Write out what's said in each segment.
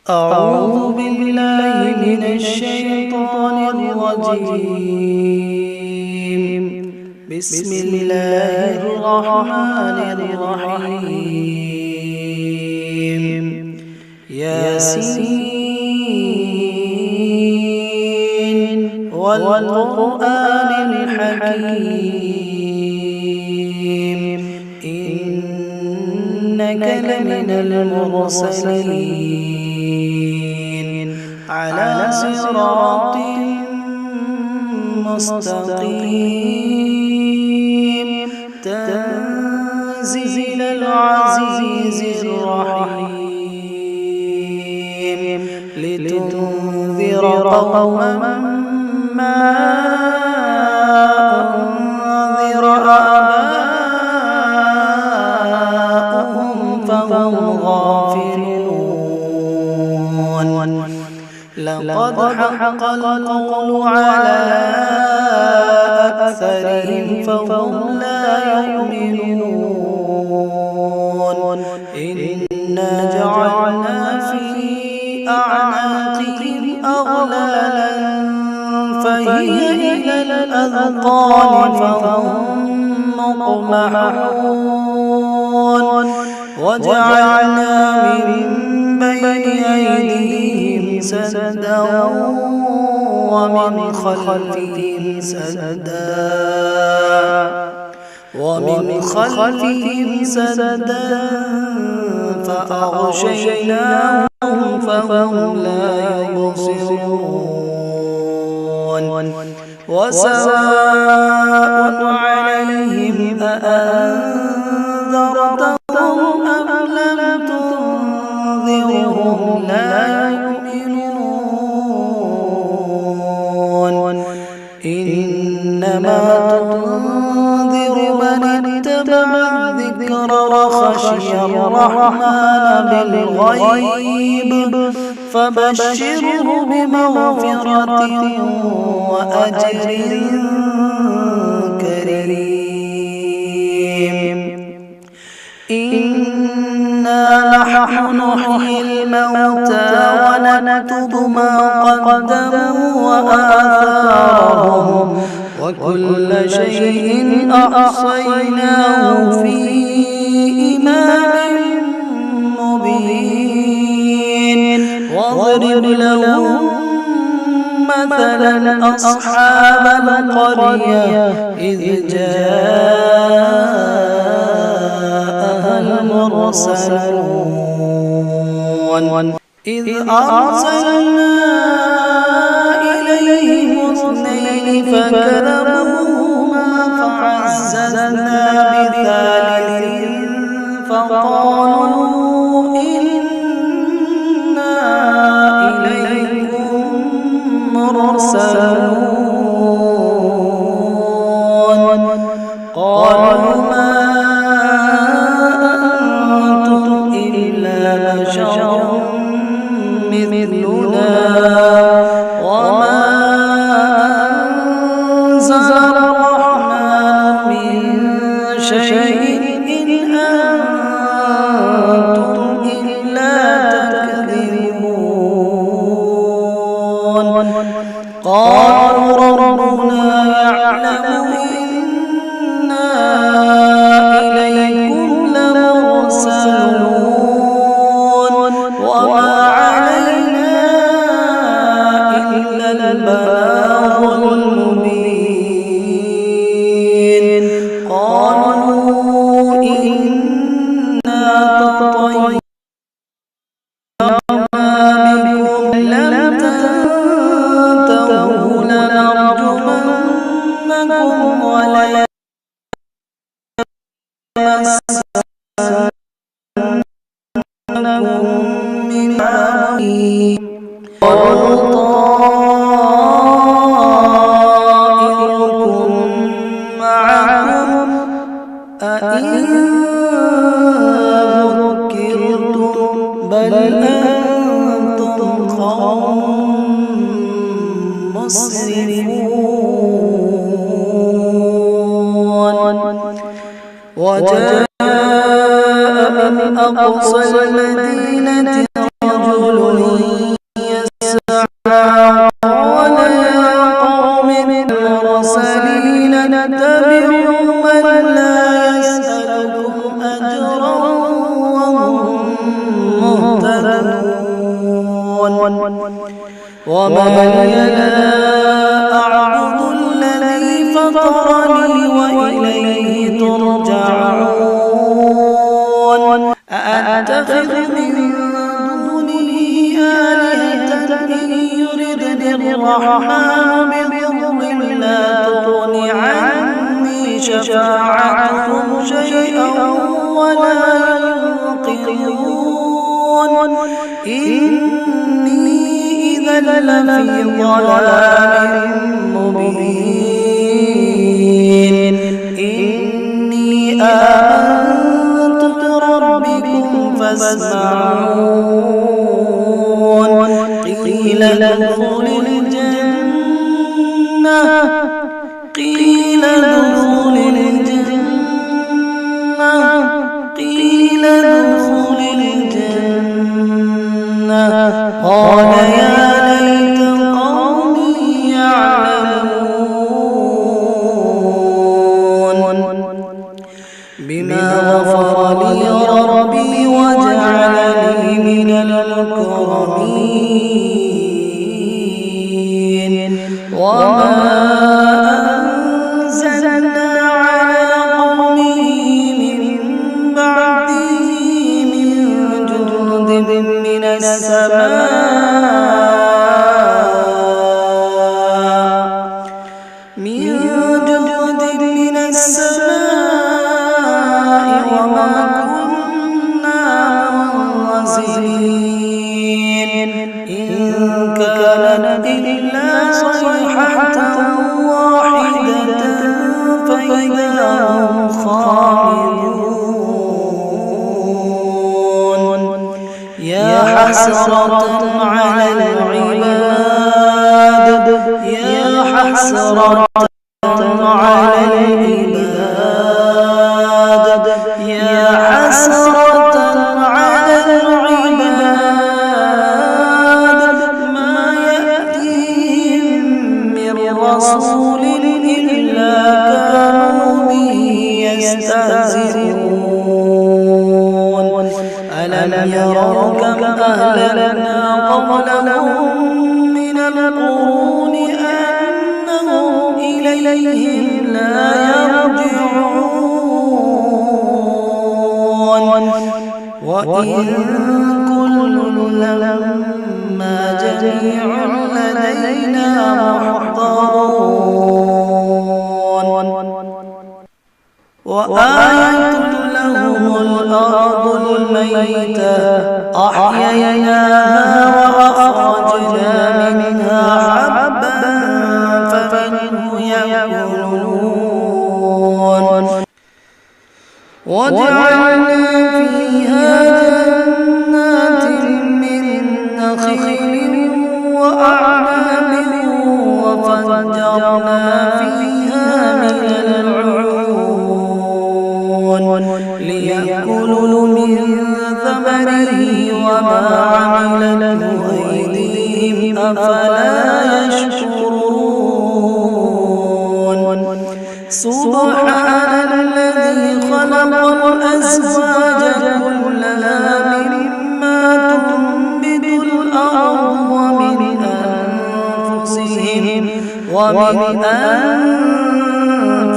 أعوذ بالله من الشيطان الرجيم. بسم الله الرحمن الرحيم. ياسين والقرآن الحكيم إنك لمن المرسلين على صراط مستقيم تنزيل العزيز الرحيم لتنذر قوما ما أنذر آباؤهم فهم غافلون. لقد حق القول على أكثرهم فهم لا يؤمنون. إنا جعلنا في أعناقهم أغلالا فهي إلى الأذقان فهم مقمحون. وجعلنا من بين أيديهم سدا ومن خلفهم سدا فأغشيناهم فهم لا يبصرون. وسواء عليهم أأنذرتهم أم لم تنذرهم لا يؤمنون. إنما تنذر من اتبع الذكر وخشي الرحمن بالغيب فبشره بمغفرة وأجر كريم. إنا نحن نحيي الموتى ونكتب ما قدموا وآثارهم وكل شيء أحصيناه في إمام مبين. واضرب لهم مثلا أصحاب القرية إذ جاءها المرسلون إذ أرسلنا إليهم اثنين فكذبوهما فعززنا بثالث فقالوا إنا إليكم مرسلون. قالوا ما أنتم إلا بشر مثلنا وما أنزل الرحمن من شيء إن أنتم إلا تكذبون. قالوا ربنا يعلم إنا إليكم لمرسلون وما علينا إلا البلاغ المبين. قالوا إنا تطيرنا بكم لم تنتهوا لنرجمنكم وليمسنكم منا قالوا طائركم معكم أئن ذكرتم بل أنتم قوم مسرفون. وجاء من أقصى المدينة رجل قال يا قوم المرسلين اتبعوا من لا يسألكم أجرا وهم مهتدون وما لي لا أعبد الذي فطرني وإليه ترجعون أأتخذ من دونه آلهة إن يردني الرحمن بضر لا تغن عني شفاعتهم شيئا ولا ينقذون إني إذا لفي ضلال مبين إني آمنت بربكم فاسمعون قيل ادخل الجنة قيل ادخل الجنة قيل ادخل الجنة قال يا ليت قومي يعلمون بما غفر لي ربي وجعلني من المكرمين وما أنزلنا على قومه من بعده من جند من السماء وما كنا منزلين إن كانت إلا صيحة واحدة فإذا هم خامدون يا حسرة على العباد يا حسرة على العباد يا حسرة على العباد ما يأتيهم من رسول إلا كانوا به يستهزئون ألم يروا كم أهلكنا قبلهم من القرون أنهم إليهم لا يرجعون وإن كل لما جميع لدينا محضرون وآية لهم الأرض الميتة أحييناها وأخرجنا منها حبا فمنه يأكلون وجعلنا فيها جنات من نخيل وأعناب وفجرنا فيها من العيون ليأكلوا من ثمره وما عملته أيديهم أفلا يشكرون سبحان الذي خلق الأزواج كلها مما تنبت الأرض ومن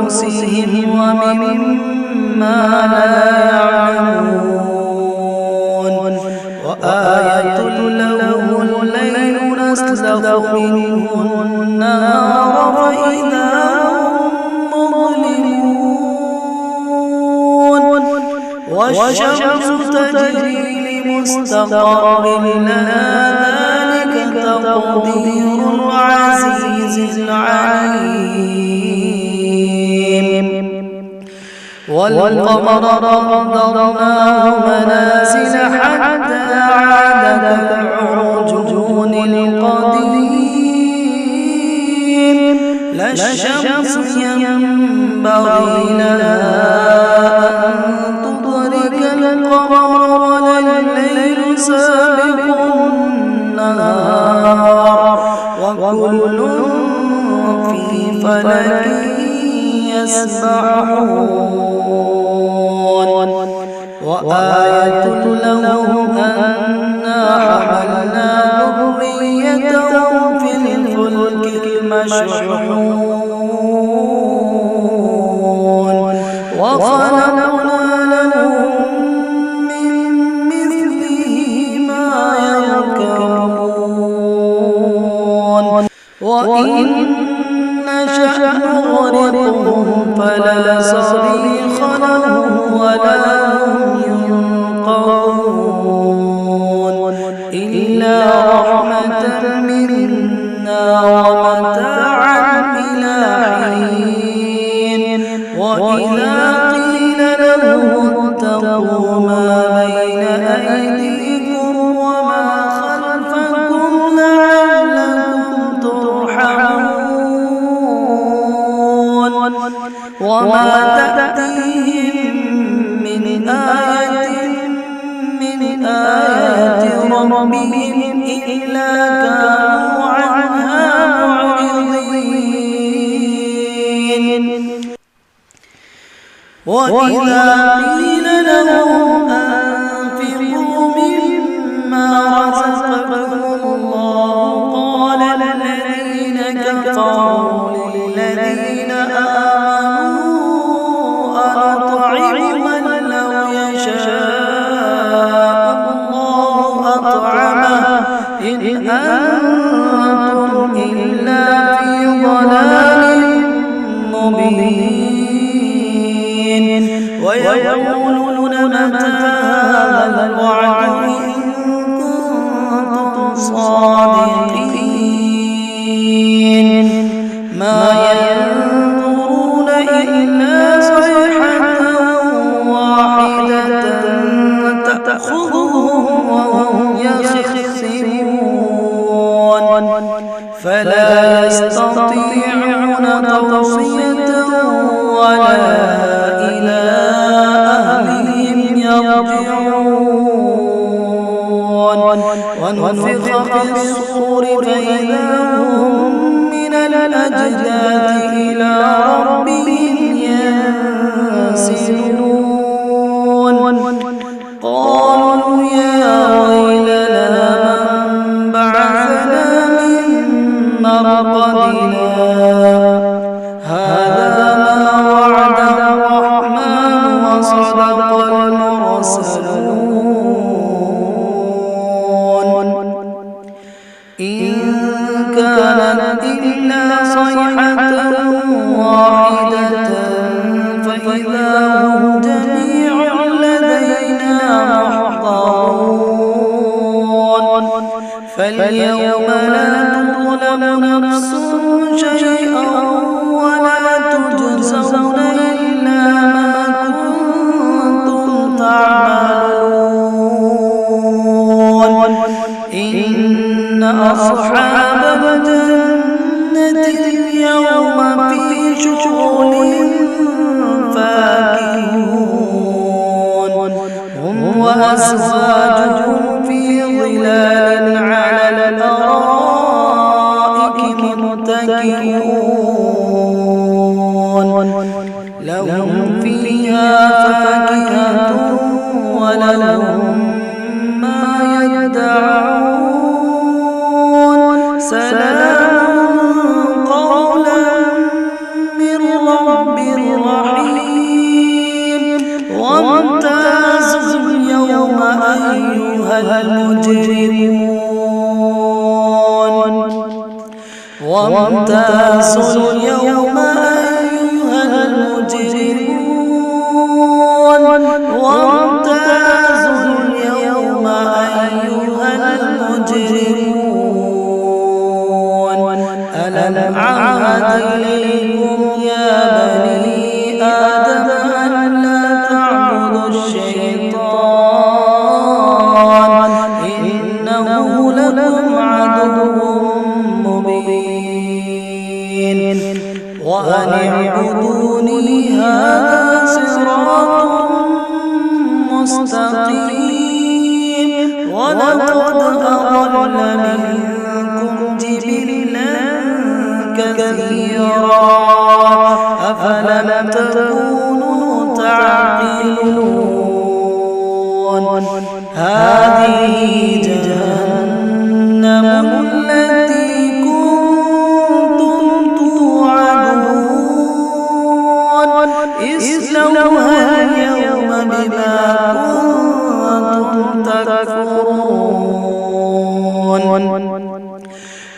أنفسهم ومما لا يعلمون وآية لهم الليل نسلخ منه النهار فإذا هم مظلمون والشمس تجري لمستقر لها ذلك تقدير العزيز العليم والقمر قدرناه منازل حتى عاد كالعرجون القديم لا الشمس ينبغي لها أن تدرك القمر ولا الليل سابق النهار فلك يسبحون وآية لهم أنا حملنا ذريتهم في الفلك المشحون وخلقنا لهم من مثله ما يركبون وإن نشأ نغرقهم فلا صريخ لهم ولا هم ينقذون إلا رحمة منا ومتاعا إلى حين وإذا قيل لهم اتقوا ما بين أيديكم وما خلفكم لعلكم ترحمون وما تأتيهم من آية من آيات ربهم إلا كانوا عنها معرضين وإذا قيل لهم أنفقوا مما رزقكم الله قال الذين كفروا للذين آمنوا أنطعم من لو يشاء الله أطعمه إن أنتم إلا في ضلال مبين ويقولون متى هذا الوعد إن كنتم صادقين ما ينظرون إلا صيحة واحدة تأخذهم وهم يخصمون فلا يستطيعون توصية ولا إلى أهلهم يرجعون ونفخ في الصور فإذا هم من الأجداث إلى ربهم ينسلون قالوا يا ويلنا من بعثنا من مرقدنا هذا ما وعد الرحمن وصدق المرسلون إن كانت إلا صيحة واحدة فإذا هم جميع لدينا محضرون فاليوم لا تظلم نفس شيئا ولا تجزون إلا ما كنتم تعملون إن أصحاب الجنة اليوم في شغل فاكهون هم وأزواجهم في ظلال على الأرائك متكئون لهم فيها فاكهة ولهم ما يدعون سلام قولا من رب رحيم وامتازوا اليوم أيها المجرمون وامتازوا اليوم أيها المجرمون وامتازوا اليوم أيها المجرمون ألم أعهد إليكم يا بني آدم أن لا تعبدوا الشيطان إنه لكم عدو مبين وأن اعبدوني هذا صراط مستقيم ولقد أضل منكم جبلا كثيرا أفلم تكونوا تعقلون هذه جهنم التي كنتم توعدون اصلوها اليوم بما كنتم تكفرون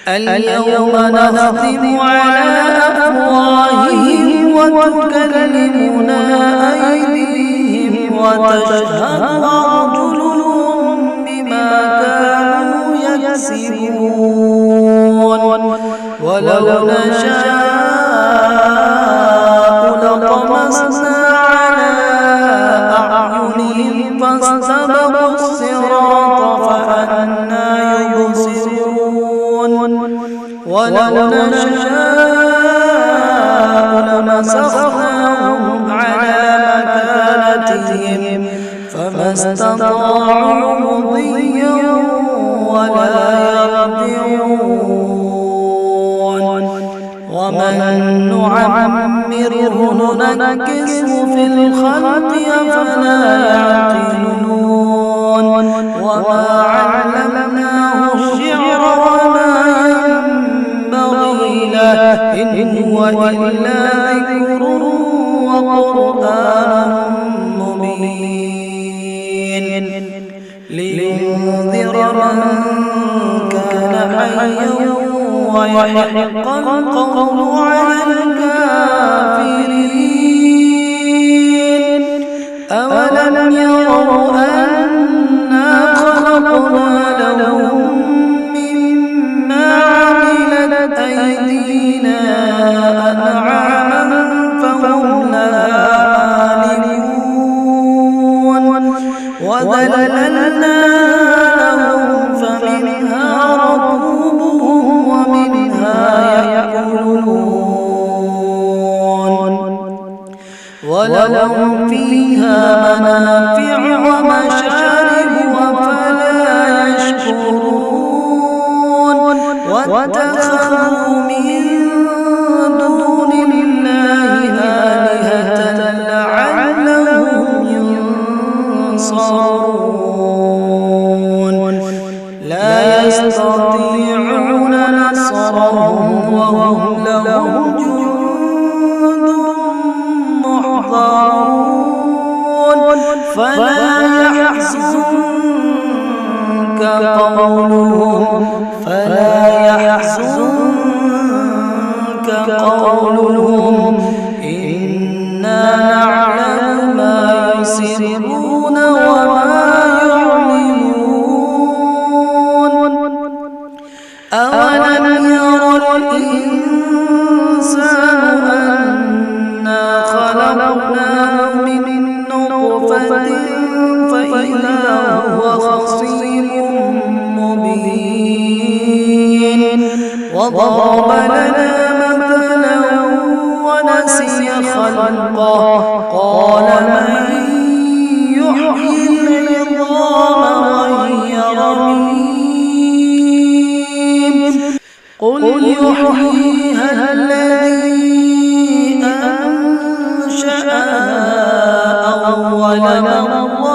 اليوم نختم على أفواههم وتكلمنا أيديهم وتشهد أرجلهم بما كانوا يكسبون ولو نشاء لطمسنا على أعينهم فاستبقوا الصراط فأنى يبصرون ولو نشاء لمسخناهم على مكانتهم فما استطاعوا مضيا ولا يرجعون ومن نعمره ننكسه في الخلق أفلا يعقلون وما علمناه الشعر وما ينبغي له إن هو إلا ذكر وقرآن مبين لينذر من كان حيا ويحق القول على الكافرين أولم يروا أنا خلقنا لهم مما عملت أيدينا أنعاما فهم لها مالكون وذللنا لهم فمنها ركوبهم ومنها يأكلون ولهم فيها منافع ومشارب أفلا يشكرون واتخذوا من دون الله آلهة لعلهم ينصرون لا يستطيعون نصرهم وهم لهم جند محضرون فلا يحزنك قولهم إنا نعلم ما يسرون وما يعلنون أولم ير الإنسان أنا خلقناه من نطفة فإذا هو خصيم مبين وضرب لنا مثلا ونسي خلقه قال من يحيي العظام وهي رميم قل يحييها الذي أنشأها أول مرة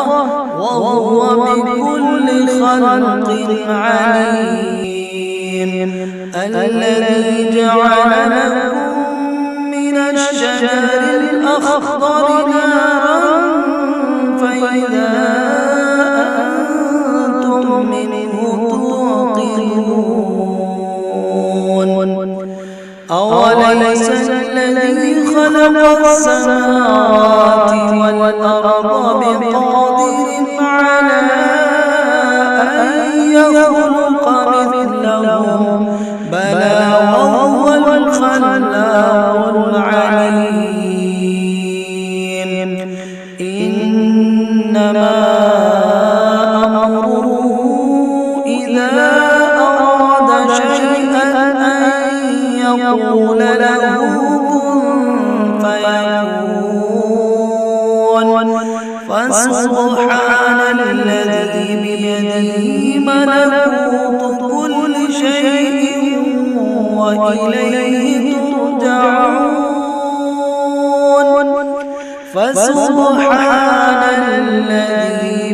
وهو بكل خلق عليم الذي جعل لكم من الشجر الأخضر نارا فإذا أنتم منه توقدون أوليس الذي خلق السماوات والأرض بقادر على أن يخلق مثلهم بلى وهو الخلاق العليم إنما أمره إذا أراد شيئا أن يقول له كن فيكون فسبحان الذي بيده ملكوت كل شيء وإليه ترجعون فسبحان الذي